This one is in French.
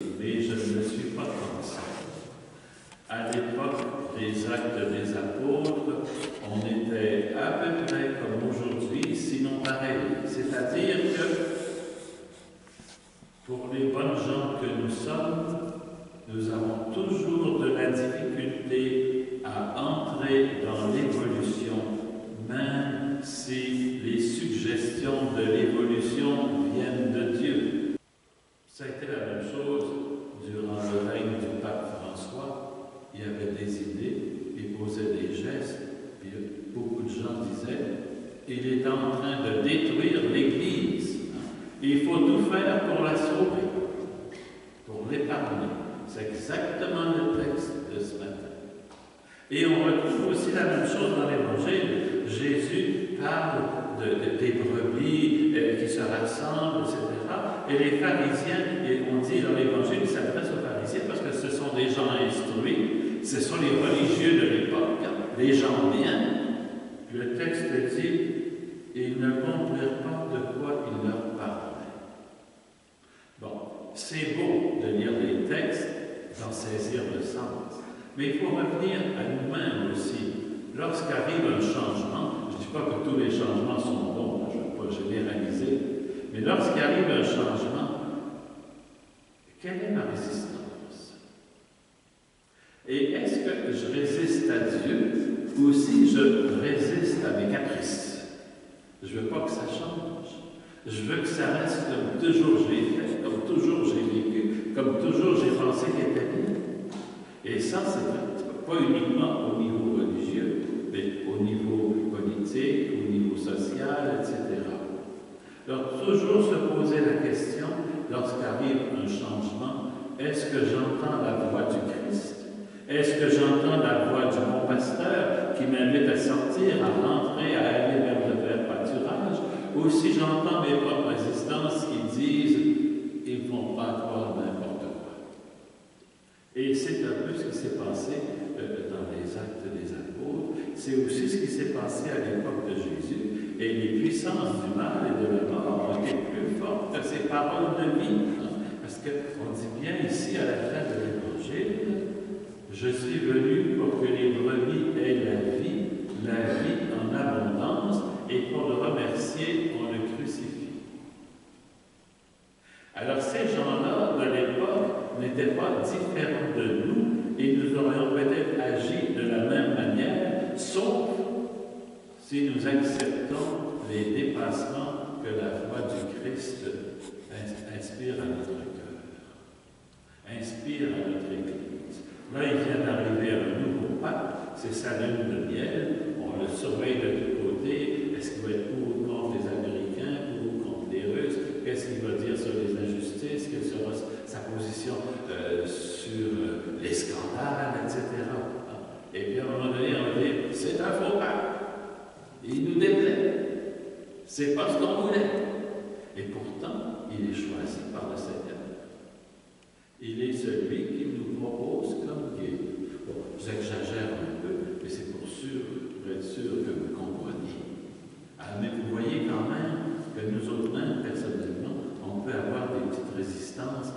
mais je ne suis pas comme ça. À l'époque des Actes des Apôtres, on était à peu près comme aujourd'hui, sinon pareil. C'est-à-dire que pour les bonnes gens que nous sommes, nous avons toujours de la difficulté à entrer dans l'évolution, même si les suggestions de l'évolution viennent de Dieu. Ça a été la même chose durant le règne du pape François. Il y avait des idées, il posait des gestes, puis beaucoup de gens disaient « il est en train de détruire l'Église. Il faut tout faire pour la sauver, pour l'épargner. » C'est exactement le texte de ce matin. Et on retrouve aussi la même chose dans l'Évangile. Jésus parle des brebis qui se rassemblent, etc. Et les pharisiens, et on dit dans l'Évangile, il s'adresse aux pharisiens parce que ce sont des gens instruits, ce sont les religieux de l'époque, les gens bien. Le texte dit, ils ne comprirent pas de quoi il leur parlait. Bon, c'est beau de lire les textes, d'en saisir le sens, mais il faut revenir à nous-mêmes aussi. Lorsqu'arrive un changement, je ne dis pas que tous les changements sont bons, je ne veux pas généraliser, mais lorsqu'arrive un changement, quelle est ma résistance? Et est-ce que je résiste à Dieu ou si je résiste à mes caprices? Je ne veux pas que ça change. Je veux que ça reste comme toujours je l'ai fait, comme toujours j'ai vécu, comme toujours j'ai pensé qu'il était bien. Et ça, c'est pas uniquement au niveau religieux, mais au niveau politique, au niveau social, etc. Donc, toujours se poser la question, lorsqu'arrive un changement, est-ce que j'entends la voix du Christ? Est-ce que j'entends la voix du bon pasteur qui m'invite à sortir, à rentrer, à aller vers le vrai pâturage? Ou si j'entends mes propres résistances qui disent « ils ne vont pas croire n'importe quoi ». Et c'est un peu ce qui s'est passé dans les Actes des Apôtres. C'est aussi ce qui s'est passé à l'époque de Jésus. Et les puissances du mal et de la mort ont été plus fortes que ces paroles de vie. Parce qu'on dit bien ici à la fin de l'Évangile, « Je suis venu pour que les brebis aient la vie en abondance, et pour le remercier, on le crucifie. » Alors ces gens-là, de l'époque, n'étaient pas différents de nous, et nous aurions peut-être agi de la même manière, sauf si nous acceptons les dépassements que la voix du Christ inspire à notre cœur, inspire à notre Église. Là, il vient d'arriver un nouveau pape, c'est sa lune de miel, on le surveille de tous côtés. Est-ce qu'il va être pour ou contre les Américains, pour ou contre les Russes? Qu'est-ce qu'il va dire sur les injustices? Quelle sera sa position sur les scandales, etc. Et puis à un moment donné, on va dire, c'est un faux pape. Il nous déplaît. C'est pas ce qu'on voulait. Et pourtant, il est choisi par le Seigneur. Il est celui qui nous propose comme guide. Bon, j'exagère un peu, mais c'est pour être sûr que vous compreniez. Mais vous voyez quand même que nous autres, même personnellement, on peut avoir des petites résistances